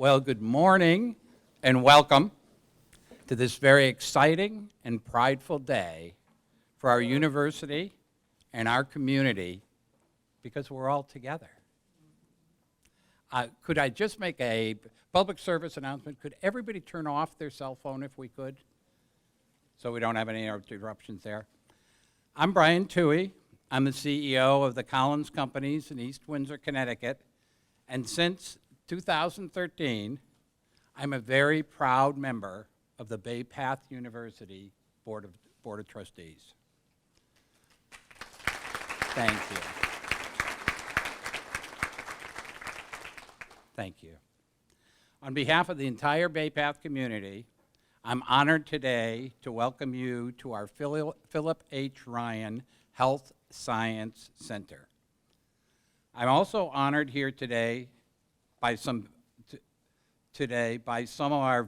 Well, good morning and welcome to this very exciting and prideful day for our university and our community because we're all together. Could I just make a public service announcement? Could everybody turn off their cell phone if we could, so we don't have any interruptions there? I'm Brian Toohey. I'm the CEO of the Collins Companies in East Windsor, Connecticut, and since 2013, I'm a very proud member of the Bay Path University Board of Trustees. Thank you. Thank you. On behalf of the entire Bay Path community, I'm honored today to welcome you to our Philip H. Ryan Health Science Center. I'm also honored here today by some of our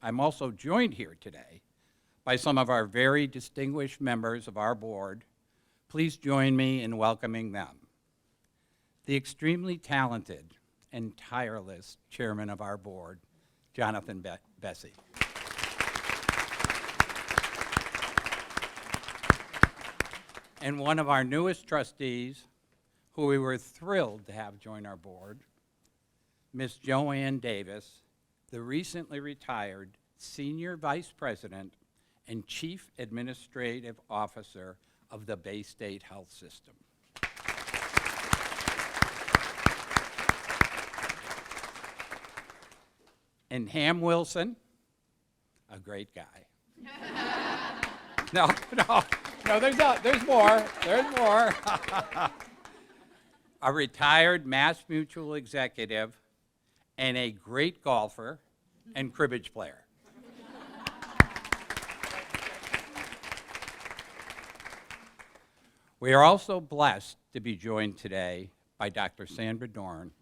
I'm also joined here today by some of our very distinguished members of our board. Please join me in welcoming them. The extremely talented and tireless chairman of our board, Jonathan Bessie. And one of our newest trustees, who we were thrilled to have join our board, Ms. Joanne Davis, the recently retired Senior Vice President and Chief Administrative Officer of the Bay State Health System. And Ham Wilson, a great guy. No, there's more. There's more. A retired Mass Mutual executive and a great golfer and cribbage player. We are also blessed to be joined today by Dr. Sandra Doran,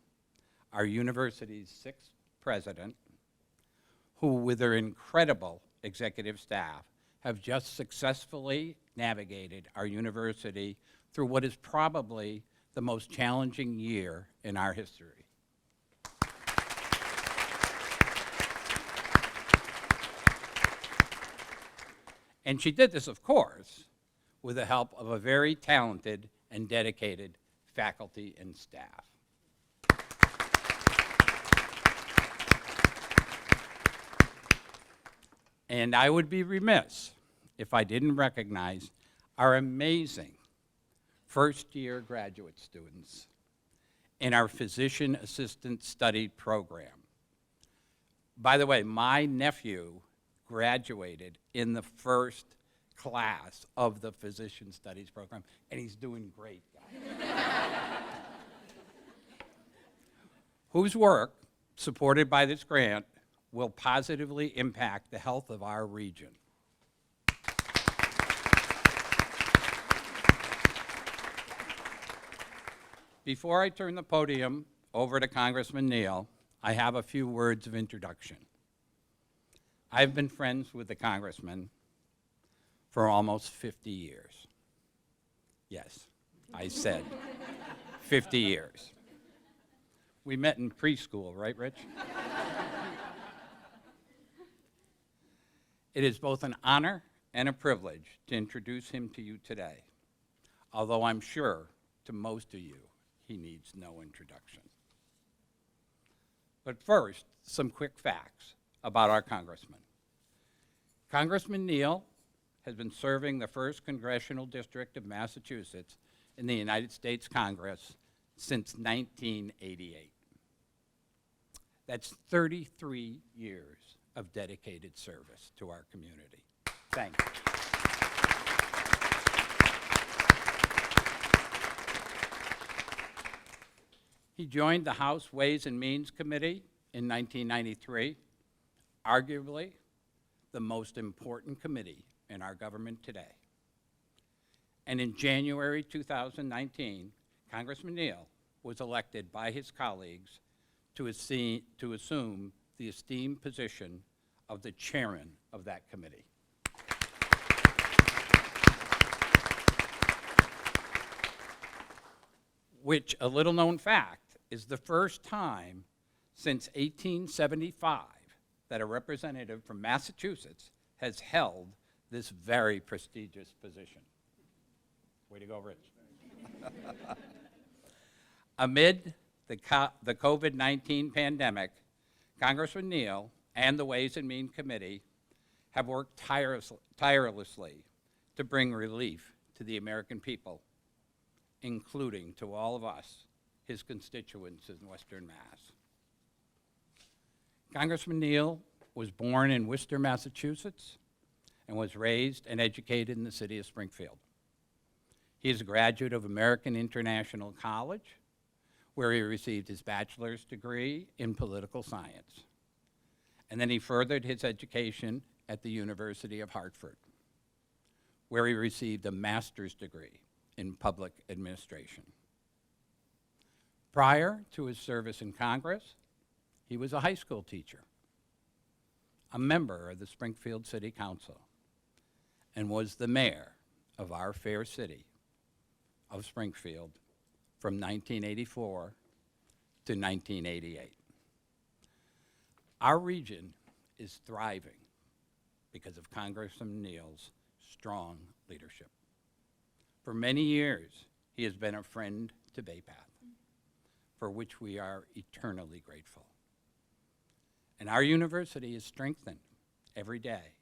our university's sixth president, who with her incredible executive staff have just successfully navigated our university through what is probably the most challenging year in our history. And she did this, of course, with the help of a very talented and dedicated faculty and staff. And I would be remiss if I didn't recognize our amazing first-year graduate students in our Physician Assistant Study program. By the way, my nephew graduated in the first class of the Physician Studies program, and he's doing great, guys. Whose work, supported by this grant, will positively impact the health of our region. Before I turn the podium over to Congressman Neal, I have a few words of introduction. I've been friends with the Congressman for almost 50 years. Yes, I said 50 years. We met in preschool, right, Rich? It is both an honor and a privilege to introduce him to you today, although I'm sure to most of you, he needs no introduction. But first, some quick facts about our Congressman. Congressman Neal has been serving the 1st Congressional District of Massachusetts in the United States Congress since 1988. That's 33 years of dedicated service to our community. Thank you. He joined the House Ways and Means Committee in 1993, arguably the most important committee in our government today. And in January 2019, Congressman Neal was elected by his colleagues to assume the esteemed position of the chairman of that committee. Which, a little known fact, is the first time since 1875 that a representative from Massachusetts has held this very prestigious position. Way to go, Rich. Amid the COVID-19 pandemic, Congressman Neal and the Ways and Means Committee have worked tirelessly to bring relief to the American people, including to all of us, his constituents in Western Mass. Congressman Neal was born in Worcester, Massachusetts, and was raised and educated in the city of Springfield. He is a graduate of American International College, where he received his bachelor's degree in political science. And then he furthered his education at the University of Hartford, where he received a master's degree in public administration. Prior to his service in Congress, he was a high school teacher, a member of the Springfield City Council, and was the mayor of our fair city of Springfield from 1984 to 1988. Our region is thriving because of Congressman Neal's strong leadership. For many years, he has been a friend to Bay Path, for which we are eternally grateful. And our university is strengthened every day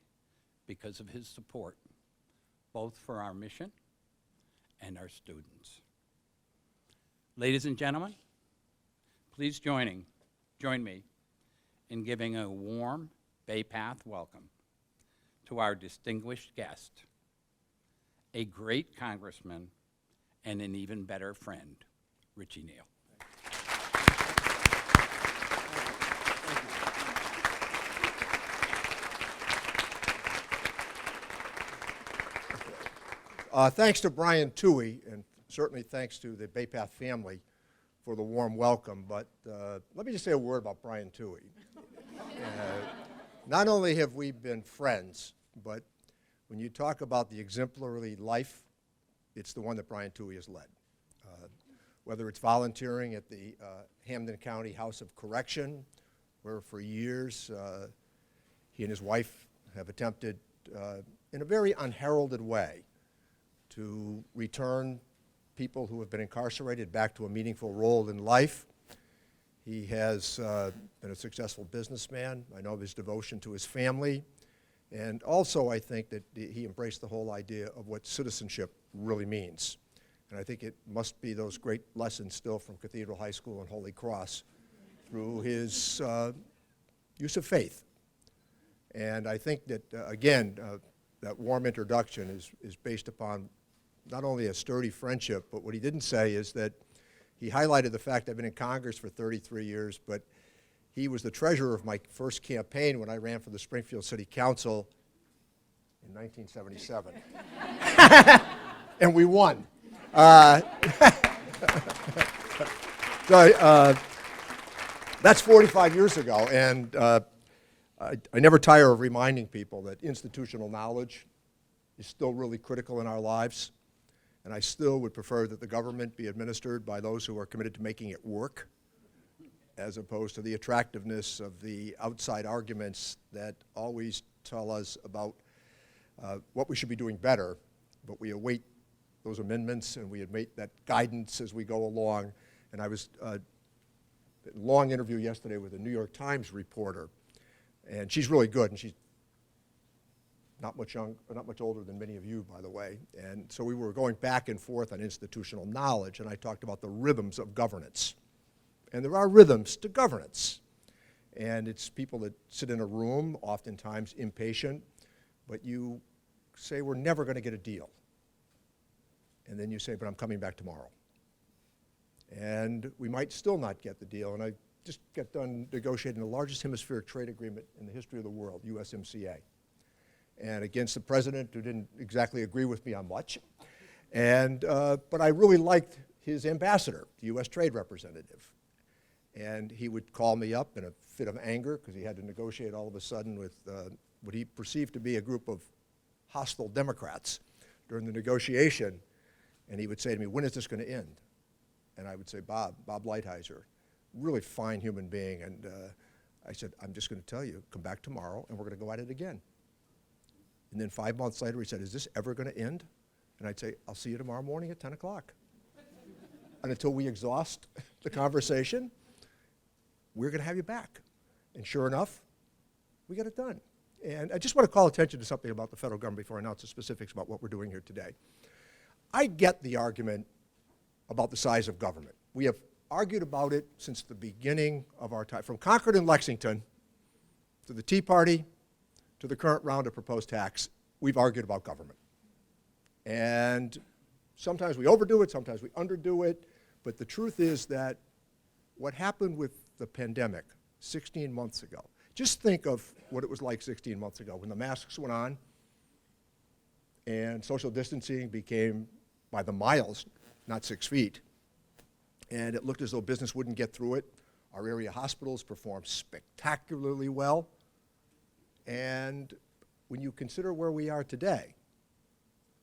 because of his support, both for our mission and our students. Ladies and gentlemen, please join me in giving a warm Bay Path welcome to our distinguished guest, a great congressman and an even better friend, Richie Neal. Thanks to Brian Toohey, and certainly thanks to the Bay Path family for the warm welcome, but let me just say a word about Brian Toohey. Not only have we been friends, but when you talk about the exemplary life, it's the one that Brian Toohey has led. Whether it's volunteering at the Hampden County House of Correction, where for years he and his wife have attempted in a very unheralded way to return people who have been incarcerated back to a meaningful role in life. He has been a successful businessman. I know of his devotion to his family. And also, I think that he embraced the whole idea of what citizenship really means. And I think it must be those great lessons still from Cathedral High School and Holy Cross through his use of faith. And I think that, again, that warm introduction is based upon not only a sturdy friendship, but what he didn't say is that he highlighted the fact I've been in Congress for 33 years, but he was the treasurer of my first campaign when I ran for the Springfield City Council in 1977. And we won. That's 45 years ago, and I never tire of reminding people that institutional knowledge is still really critical in our lives. And I still would prefer that the government be administered by those who are committed to making it work, as opposed to the attractiveness of the outside arguments that always tell us about what we should be doing better, but we await those amendments and we await that guidance as we go along. And I was a long interview yesterday with a New York Times reporter, and she's really good, and she's not much older than many of you, by the way. And so we were going back and forth on institutional knowledge, and I talked about the rhythms of governance. And there are rhythms to governance. And it's people that sit in a room, oftentimes impatient, but you say, we're never going to get a deal. And then you say, but I'm coming back tomorrow. And we might still not get the deal. And I just got done negotiating the largest hemispheric trade agreement in the history of the world, USMCA. And against the president, who didn't exactly agree with me on much. And, but I really liked his ambassador, the U.S. trade representative. And he would call me up in a fit of anger because he had to negotiate all of a sudden with what he perceived to be a group of hostile Democrats during the negotiation. And he would say to me, when is this going to end? And I would say, Bob Lighthizer, really fine human being. And I said, I'm just going to tell you, come back tomorrow, and we're going to go at it again. And then 5 months later, he said, is this ever going to end? And I'd say, I'll see you tomorrow morning at 10 o'clock. And until we exhaust the conversation, we're going to have you back. And sure enough, we got it done. And I just want to call attention to something about the federal government before I announce the specifics about what we're doing here today. I get the argument about the size of government. We have argued about it since the beginning of our time. From Concord and Lexington to the Tea Party to the current round of proposed tax, we've argued about government. And sometimes we overdo it, sometimes we underdo it, but the truth is that what happened with the pandemic 16 months ago, just think of what it was like 16 months ago when the masks went on and social distancing became by the miles, not 6 feet. And it looked as though business wouldn't get through it. Our area hospitals performed spectacularly well. And when you consider where we are today,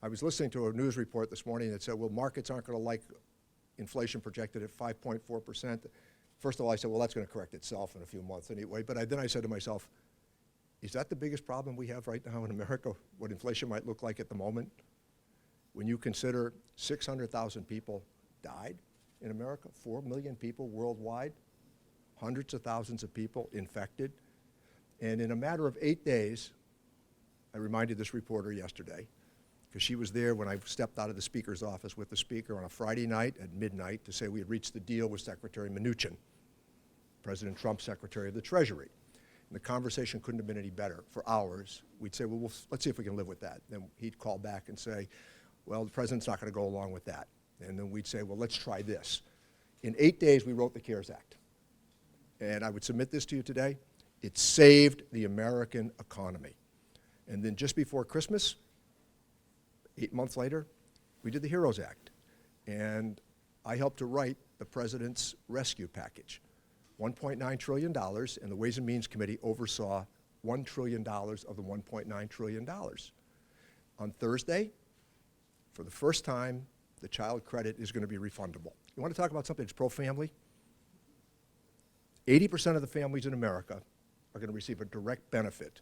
I was listening to a news report this morning that said, well, markets aren't going to like inflation projected at 5.4%. First of all, I said, well, that's going to correct itself in a few months anyway. But then I said to myself, is that the biggest problem we have right now in America, what inflation might look like at the moment? When you consider 600,000 people died in America, 4 million people worldwide, hundreds of thousands of people infected. And in a matter of 8 days, I reminded this reporter yesterday, because she was there when I stepped out of the Speaker's office with the Speaker on a Friday night at midnight to say we had reached the deal with Secretary Mnuchin, President Trump's Secretary of the Treasury. And the conversation couldn't have been any better. For hours, we'd say, well, let's see if we can live with that. Then he'd call back and say, well, the President's not going to go along with that. And then we'd say, well, let's try this. In 8 days, we wrote the CARES Act. And I would submit this to you today. It saved the American economy. And then just before Christmas, 8 months later, we did the HEROES Act. And I helped to write the President's rescue package. $1.9 trillion, and the Ways and Means Committee oversaw $1 trillion of the $1.9 trillion. On Thursday, for the first time, the child credit is going to be refundable. You want to talk about something that's pro-family? 80% of the families in America are going to receive a direct benefit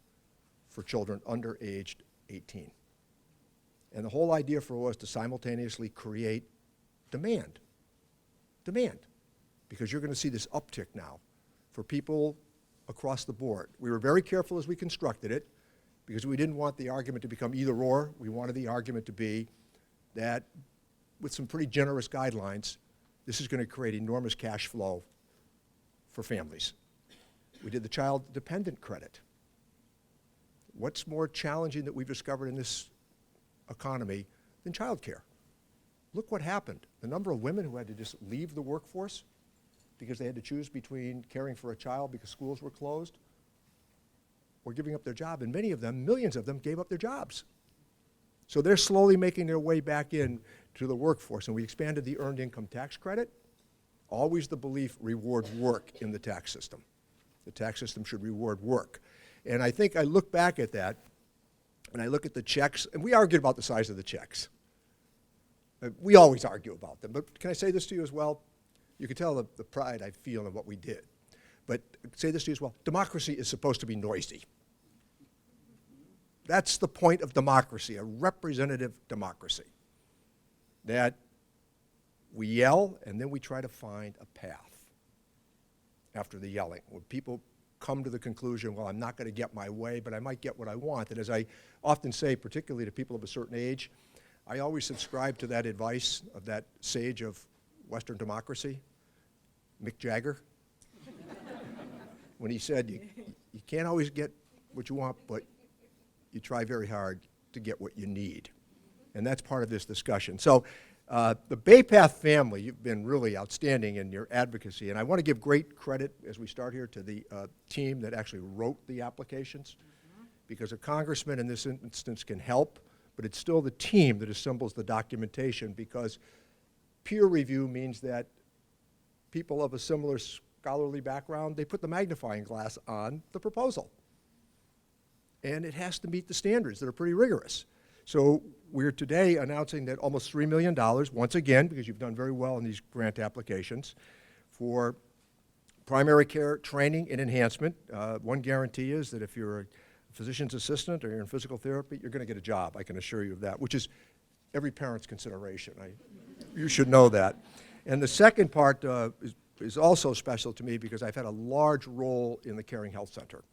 for children under aged 18. And the whole idea for us was to simultaneously create demand. Because you're going to see this uptick now for people across the board. We were very careful as we constructed it because we didn't want the argument to become either or. We wanted the argument to be that with some pretty generous guidelines, this is going to create enormous cash flow for families. We did the child dependent credit. What's more challenging that we've discovered in this economy than childcare? Look what happened. The number of women who had to just leave the workforce because they had to choose between caring for a child because schools were closed or giving up their job. And many of them, millions of them, gave up their jobs. So they're slowly making their way back in to the workforce. And we expanded the earned income tax credit. Always the belief, reward work in the tax system. The tax system should reward work. And I think I look back at that, and I look at the checks, and we argued about the size of the checks. We always argue about them. But can I say this to you as well? You can tell the pride I feel in what we did. But say this to you as well. Democracy is supposed to be noisy. That's the point of democracy, a representative democracy. That we yell, and then we try to find a path after the yelling. When people come to the conclusion, well, I'm not going to get my way, but I might get what I want. And as I often say, particularly to people of a certain age, I always subscribe to that advice of that sage of Western democracy, Mick Jagger, when he said, you can't always get what you want, but you try very hard to get what you need. And that's part of this discussion. So the Bay Path family, you've been really outstanding in your advocacy. And I want to give great credit, as we start here, to the team that actually wrote the applications. Because a congressman in this instance can help, but it's still the team that assembles the documentation, because peer review means that people of a similar scholarly background, they put the magnifying glass on the proposal. And it has to meet the standards that are pretty rigorous. So we're today announcing that almost $3 million, once again, because you've done very well in these grant applications, for primary care training and enhancement. One guarantee is that if you're a physician's assistant or you're in physical therapy, you're going to get a job, I can assure you of that, which is every parent's consideration. You should know that. And the second part is also special to me because I've had a large role in the Caring Health Center.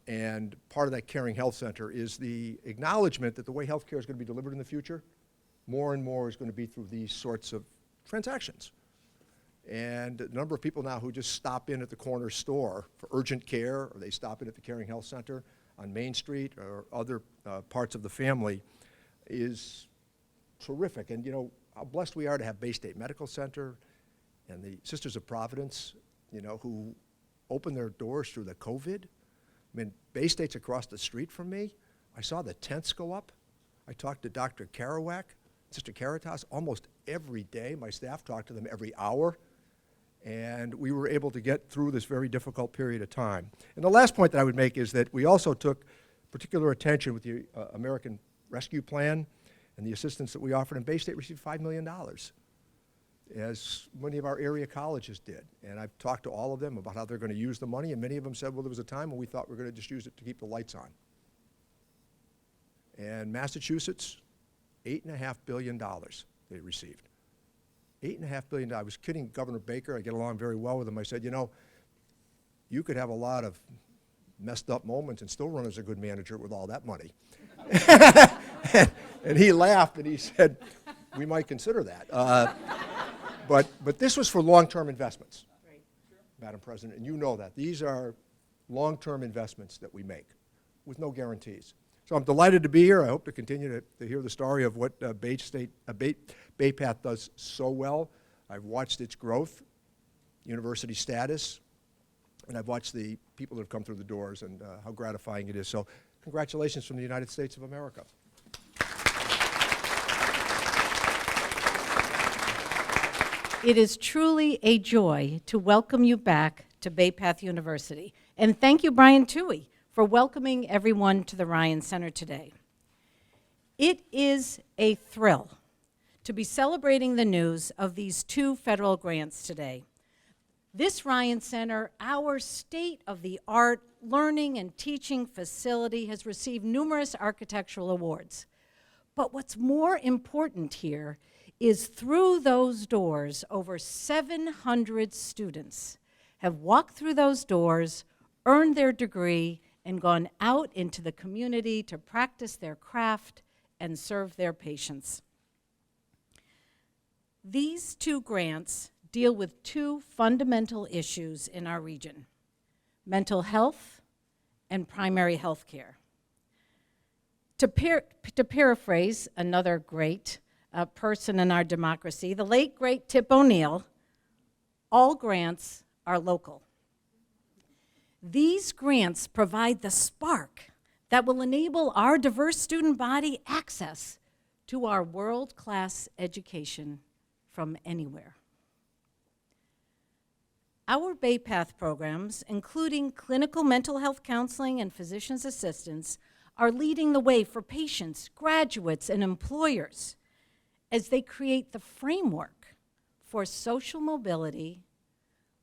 And part of that Caring Health Center is the acknowledgement that the way healthcare is going to be delivered in the future, more and more is going to be through these sorts of transactions. And a number of people now who just stop in at the corner store for urgent care, or they stop in at the Caring Health Center on Main Street or other parts of the family, is terrific. And you know how blessed we are to have Bay State Medical Center and the Sisters of Providence, you know, who opened their doors through the COVID. I mean, Bay State's across the street from me. I saw the tents go up. I talked to Dr. Kerouac, Sister Caritas, almost every day. My staff talked to them every hour. And we were able to get through this very difficult period of time. And the last point that I would make is that we also took particular attention with the American Rescue Plan and the assistance that we offered. And Bay State received $5 million, as many of our area colleges did. And I've talked to all of them about how they're going to use the money, and many of them said, well, there was a time when we thought we were going to just use it to keep the lights on. And Massachusetts, $8.5 billion they received. $8.5 billion. I was kidding Governor Baker. I get along very well with him. I said, you know, you could have a lot of messed up moments and still run as a good manager with all that money. And he laughed and he said, we might consider that. But this was for long-term investments, right. Madam President, and you know that. These are long-term investments that we make with no guarantees. So I'm delighted to be here. I hope to continue to hear the story of what BayPath does so well. I've watched its growth, university status, and I've watched the people that have come through the doors and how gratifying it is. So congratulations from the United States of America. It is truly a joy to welcome you back to BayPath University. And thank you, Brian Toohey, for welcoming everyone to the Ryan Center today. It is a thrill to be celebrating the news of these 2 federal grants today. This Ryan Center, our state-of-the-art learning and teaching facility, has received numerous architectural awards. But what's more important here is through those doors, over 700 students have walked through those doors, earned their degree, and gone out into the community to practice their craft and serve their patients. These 2 grants deal with 2 fundamental issues in our region: mental health and primary health care. To paraphrase another great person in our democracy, the late, great Tip O'Neill, all grants are local. These grants provide the spark that will enable our diverse student body access to our world-class education from anywhere. Our BayPath programs, including clinical mental health counseling and physician's assistants, are leading the way for patients, graduates, and employers as they create the framework for social mobility,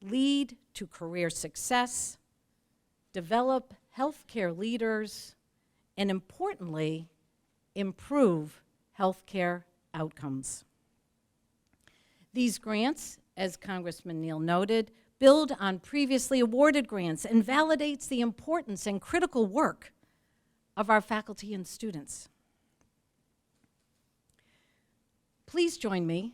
lead to career success, develop healthcare leaders, and importantly, improve healthcare outcomes. These grants, as Congressman Neal noted, build on previously awarded grants and validates the importance and critical work of our faculty and students. Please join me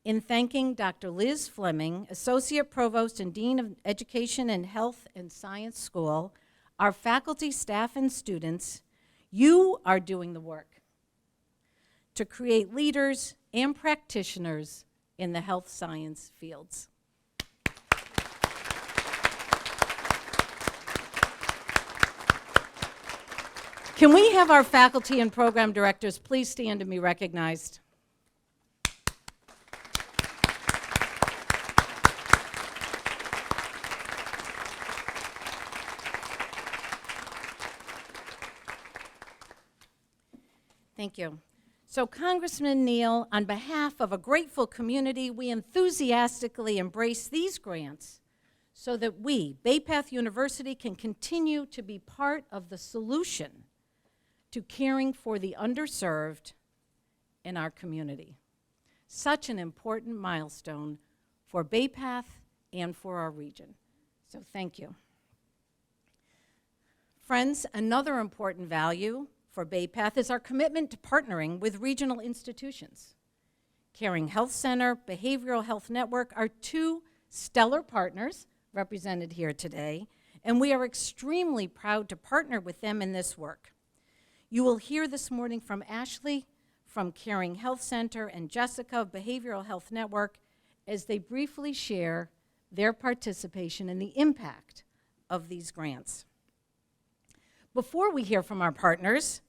in thanking Dr. Liz Fleming, Associate Provost and Dean of Education and Health and Science School, our faculty, staff, and students. You are doing the work to create leaders and practitioners in the health science fields. Can we have our faculty and program directors please stand and be recognized? Thank you. So, Congressman Neal, on behalf of a grateful community, we enthusiastically embrace these grants so that we, Bay Path University, can continue to be part of the solution to caring for the underserved in our community. Such an important milestone for Bay Path and for our region. So thank you. Friends, another important value for Bay Path is our commitment to partnering with regional institutions. Caring Health Center, Behavioral Health Network are two stellar partners represented here today, and we are extremely proud to partner with them in this work. You will hear this morning from Ashley from Caring Health Center and Jessica of Behavioral Health Network as they briefly share their participation in the impact of these grants. Before we hear from our partners,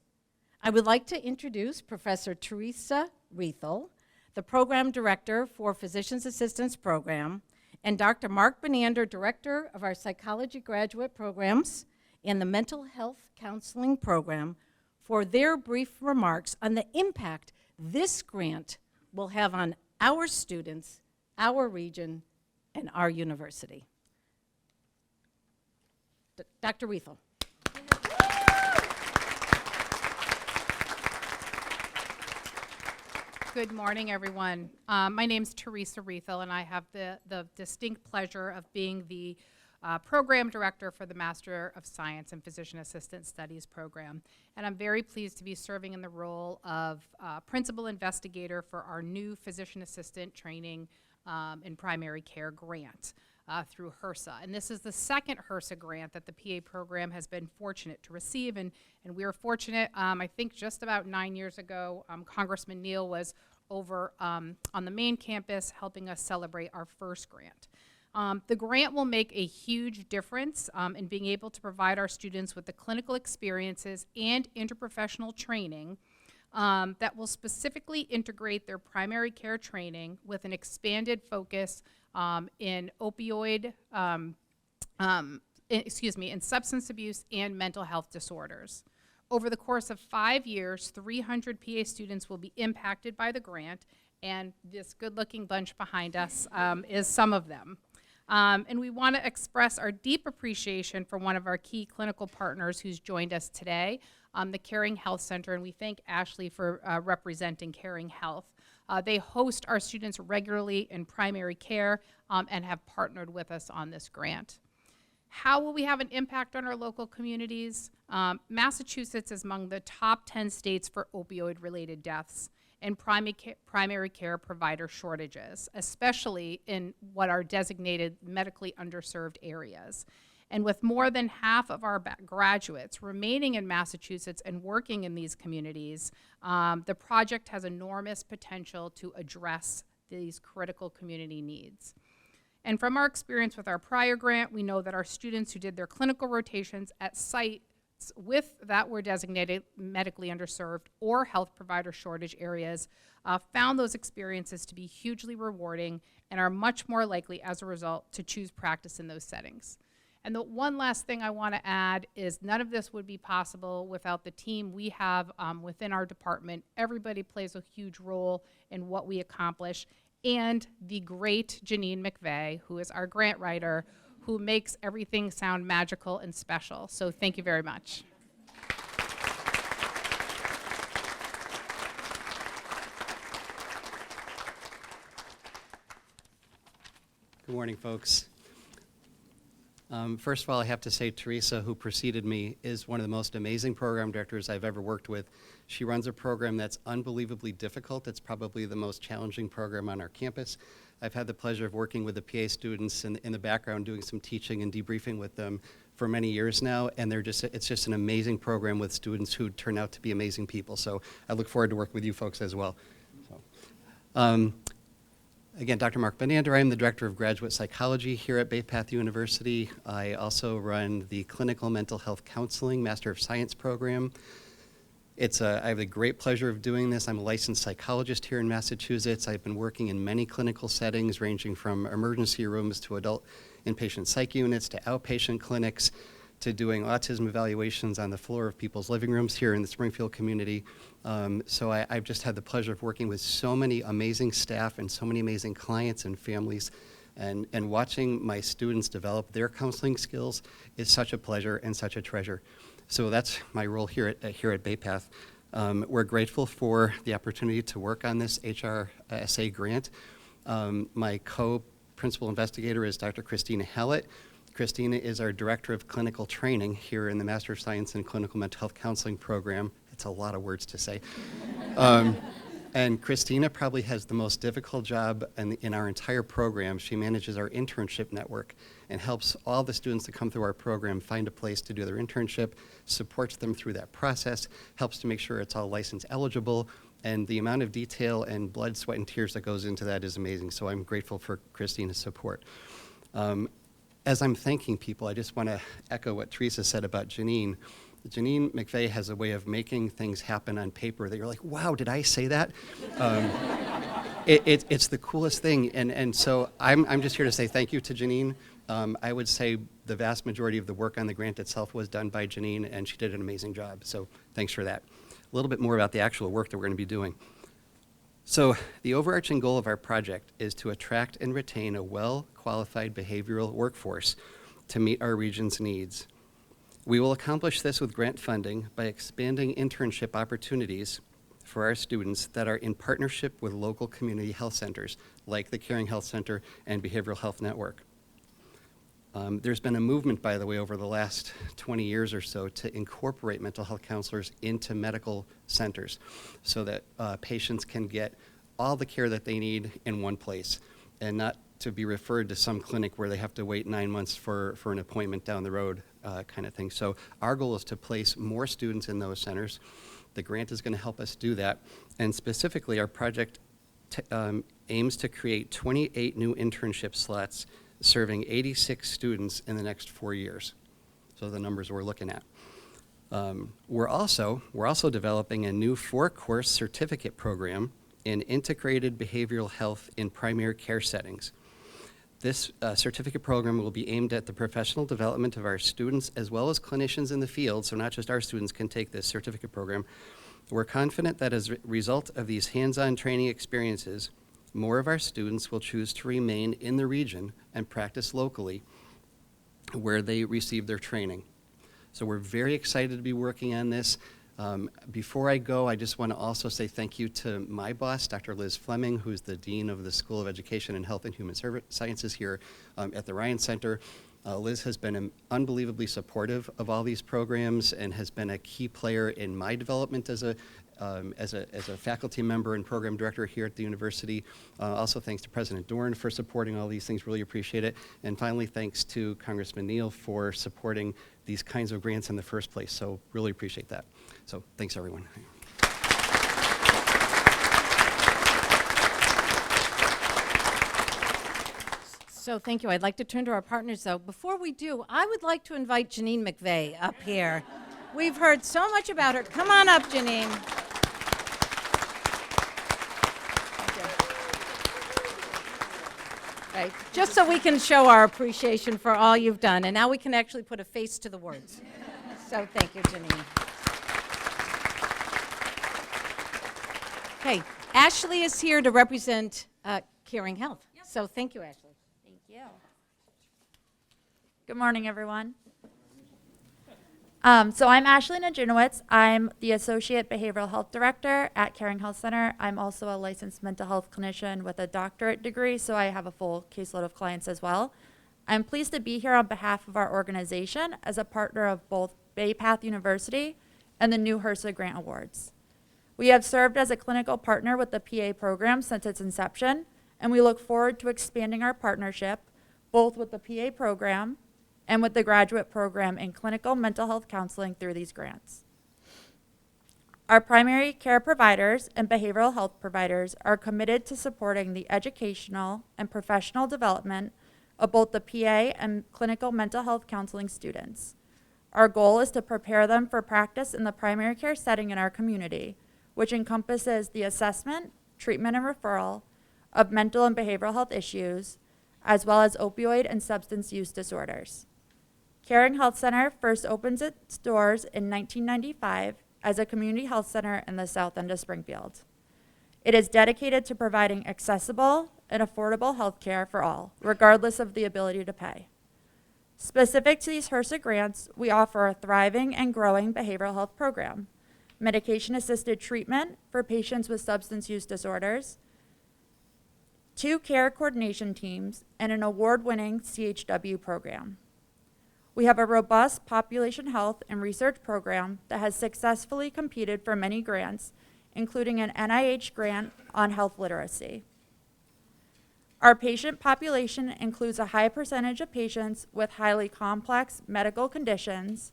I would like to introduce Professor Teresa Riethel, the Program Director for Physician's Assistants Program, and Dr. Mark Benson, Director of our Psychology Graduate Programs and the Mental Health Counseling Program, for their brief remarks on the impact this grant will have on our students, our region, and our university. Dr. Riethel. Good morning, everyone. My name's Teresa Riethel, and I have the distinct pleasure of being the Program Director for the Master of Science in Physician Assistant Studies program. And I'm very pleased to be serving in the role of Principal Investigator for our new Physician Assistant Training in Primary Care grant through HRSA. And this is the second HRSA grant that the PA program has been fortunate to receive. And we are fortunate, I think just about 9 years ago, Congressman Neal was over on the main campus helping us celebrate our first grant. The grant will make a huge difference in being able to provide our students with the clinical experiences and interprofessional training that will specifically integrate their primary care training with an expanded focus in opioid, in substance abuse and mental health disorders. Over the course of 5 years, 300 PA students will be impacted by the grant, and this good-looking bunch behind us is some of them. And we want to express our deep appreciation for one of our key clinical partners who's joined us today, the Caring Health Center, and we thank Ashley for representing Caring Health. They host our students regularly in primary care and have partnered with us on this grant. How will we have an impact on our local communities? Massachusetts is among the top 10 states for opioid-related deaths and primary care provider shortages, especially in what are designated medically underserved areas. And with more than half of our graduates remaining in Massachusetts and working in these communities, the project has enormous potential to address these critical community needs. And from our experience with our prior grant, we know that our students who did their clinical rotations at sites that were designated medically underserved or health provider shortage areas found those experiences to be hugely rewarding and are much more likely as a result to choose practice in those settings. And the one last thing I want to add is none of this would be possible without the team we have within our department. Everybody plays a huge role in what we accomplish, and the great Janine McVeigh, who is our grant writer, who makes everything sound magical and special. So thank you very much. Good morning, folks. First of all, I have to say Teresa, who preceded me, is one of the most amazing program directors I've ever worked with. She runs a program that's unbelievably difficult. It's probably the most challenging program on our campus. I've had the pleasure of working with the PA students in the background, doing some teaching and debriefing with them for many years now, and it's just an amazing program with students who turn out to be amazing people. So I look forward to working with you folks as well. Again, Dr. Mark Benson, I'm the Director of Graduate Psychology here at Bay Path University. I also run the Clinical Mental Health Counseling Master of Science program. I have the great pleasure of doing this. I'm a licensed psychologist here in Massachusetts. I've been working in many clinical settings, ranging from emergency rooms to adult inpatient psych units to outpatient clinics to doing autism evaluations on the floor of people's living rooms here in the Springfield community. So I've just had the pleasure of working with so many amazing staff and so many amazing clients and families. And watching my students develop their counseling skills is such a pleasure and such a treasure. So that's my role here at Bay Path. We're grateful for the opportunity to work on this HRSA grant. My co-principal investigator is Dr. Christina Hallett. Christina is our Director of Clinical Training here in the Master of Science in Clinical Mental Health Counseling program. It's a lot of words to say. And Christina probably has the most difficult job in our entire program. She manages our internship network and helps all the students that come through our program find a place to do their internship, supports them through that process, helps to make sure it's all license eligible, and the amount of detail and blood, sweat, and tears that goes into that is amazing. So I'm grateful for Christina's support. As I'm thanking people, I just want to echo what Teresa said about Janine. Janine McVeigh has a way of making things happen on paper that you're like, wow, did I say that? It's the coolest thing. And so I'm just here to say thank you to Janine. I would say the vast majority of the work on the grant itself was done by Janine, and she did an amazing job. So thanks for that. A little bit more about the actual work that we're going to be doing. So the overarching goal of our project is to attract and retain a well-qualified behavioral workforce to meet our region's needs. We will accomplish this with grant funding by expanding internship opportunities for our students that are in partnership with local community health centers, like the Caring Health Center and Behavioral Health Network. There's been a movement, by the way, over the last 20 years or so to incorporate mental health counselors into medical centers so that patients can get all the care that they need in one place and not to be referred to some clinic where they have to wait 9 months for an appointment down the road kind of thing. So our goal is to place more students in those centers. The grant is going to help us do that. And specifically, our project aims to create 28 new internship slots serving 86 students in the next 4 years. So the numbers we're looking at. We're also developing a new 4-course certificate program in integrated behavioral health in primary care settings. This certificate program will be aimed at the professional development of our students as well as clinicians in the field, so not just our students can take this certificate program. We're confident that as a result of these hands-on training experiences, more of our students will choose to remain in the region and practice locally where they receive their training. So we're very excited to be working on this. Before I go, I just want to also say thank you to my boss, Dr. Liz Fleming, who's the Dean of the School of Education and Health and Human Sciences here at the Ryan Center. Liz has been unbelievably supportive of all these programs and has been a key player in my development as a faculty member and program director here at the university. Also thanks to President Doran for supporting all these things, really appreciate it. And finally, thanks to Congressman Neal for supporting these kinds of grants in the first place. So really appreciate that. So thanks everyone. So thank you. I'd like to turn to our partners, though. Before we do, I would like to invite Janine McVeigh up here. We've heard so much about her. Come on up, Janine. Right. Just so we can show our appreciation for all you've done. And now we can actually put a face to the words. So thank you, Janine. Okay, Ashley is here to represent Caring Health. So thank you, Ashley. Thank you. Good morning, everyone. So I'm Ashley Najinowicz. I'm the Associate Behavioral Health Director at Caring Health Center. I'm also a licensed mental health clinician with a doctorate degree, so I have a full caseload of clients as well. I'm pleased to be here on behalf of our organization as a partner of both Bay Path University and the new HRSA Grant Awards. We have served as a clinical partner with the PA program since its inception, and we look forward to expanding our partnership both with the PA program and with the graduate program in clinical mental health counseling through these grants. Our primary care providers and behavioral health providers are committed to supporting the educational and professional development of both the PA and clinical mental health counseling students. Our goal is to prepare them for practice in the primary care setting in our community, which encompasses the assessment, treatment, and referral of mental and behavioral health issues, as well as opioid and substance use disorders. Caring Health Center first opens its doors in 1995 as a community health center in the south end of Springfield. It is dedicated to providing accessible and affordable health care for all, regardless of the ability to pay. Specific to these HRSA grants, we offer a thriving and growing behavioral health program, medication-assisted treatment for patients with substance use disorders, 2 care coordination teams, and an award-winning CHW program. We have a robust population health and research program that has successfully competed for many grants, including an NIH grant on health literacy. Our patient population includes a high percentage of patients with highly complex medical conditions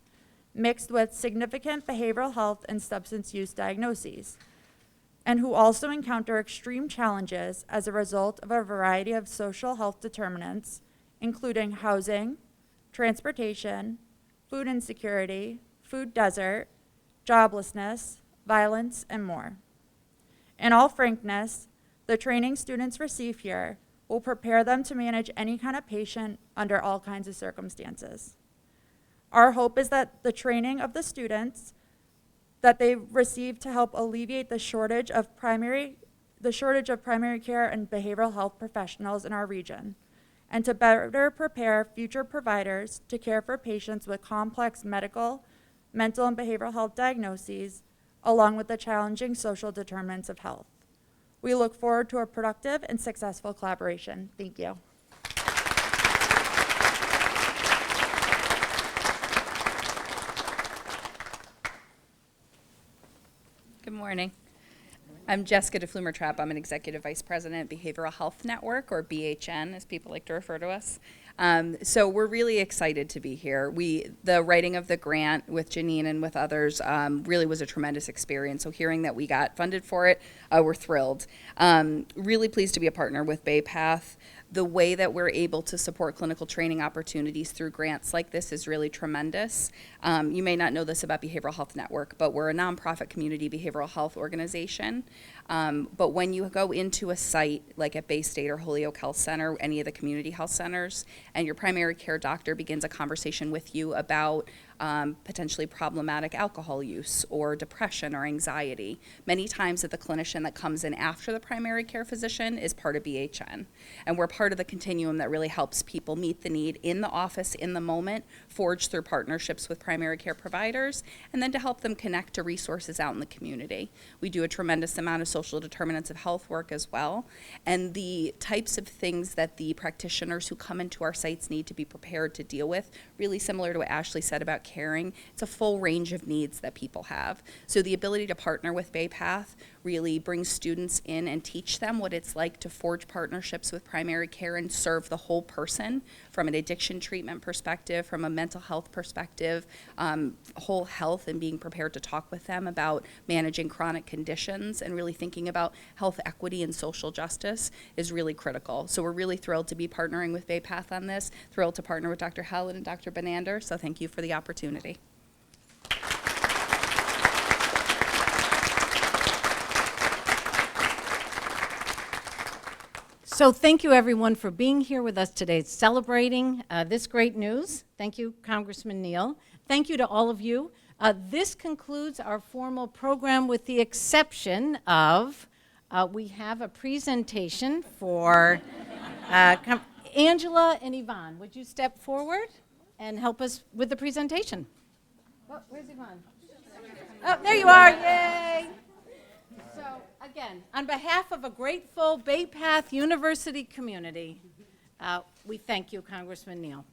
mixed with significant behavioral health and substance use diagnoses, and who also encounter extreme challenges as a result of a variety of social health determinants, including housing, transportation, food insecurity, food desert, joblessness, violence, and more. In all frankness, the training students receive here will prepare them to manage any kind of patient under all kinds of circumstances. Our hope is that the training of the students that they receive to help alleviate the shortage of primary care and behavioral health professionals in our region, and to better prepare future providers to care for patients with complex medical, mental, and behavioral health diagnoses, along with the challenging social determinants of health. We look forward to a productive and successful collaboration. Thank you. Good morning. I'm Jessica DeFlumer-Trapp. I'm an Executive Vice President at Behavioral Health Network, or BHN, as people like to refer to us. So we're really excited to be here. The writing of the grant with Janine and with others really was a tremendous experience. So hearing that we got funded for it, we're thrilled. Really pleased to be a partner with BayPath. The way that we're able to support clinical training opportunities through grants like this is really tremendous. You may not know this about Behavioral Health Network, but we're a nonprofit community behavioral health organization. But when you go into a site like at Bay State or Holyoke Health Center, any of the community health centers, and your primary care doctor begins a conversation with you about potentially problematic alcohol use or depression or anxiety. Many times that the clinician that comes in after the primary care physician is part of BHN. And we're part of the continuum that really helps people meet the need in the office, in the moment, forge through partnerships with primary care providers, and then to help them connect to resources out in the community. We do a tremendous amount of social determinants of health work as well. And the types of things that the practitioners who come into our sites need to be prepared to deal with, really similar to what Ashley said about caring, it's a full range of needs that people have. So the ability to partner with BayPath really brings students in and teach them what it's like to forge partnerships with primary care and serve the whole person from an addiction treatment perspective, from a mental health perspective, whole health, and being prepared to talk with them about managing chronic conditions and really thinking about health equity and social justice is really critical. So we're really thrilled to be partnering with BayPath on this, thrilled to partner with Dr. Howland and Dr. Benander, so thank you for the opportunity. So thank you, everyone, for being here with us today, celebrating this great news. Thank you, Congressman Neal. Thank you to all of you. This concludes our formal program with the exception of we have a presentation for Angela and Yvonne. Would you step forward and help us with the presentation? Oh, where's Yvonne? Oh, there you are. Yay. So, again, on behalf of a grateful BayPath University community, we thank you, Congressman Neal.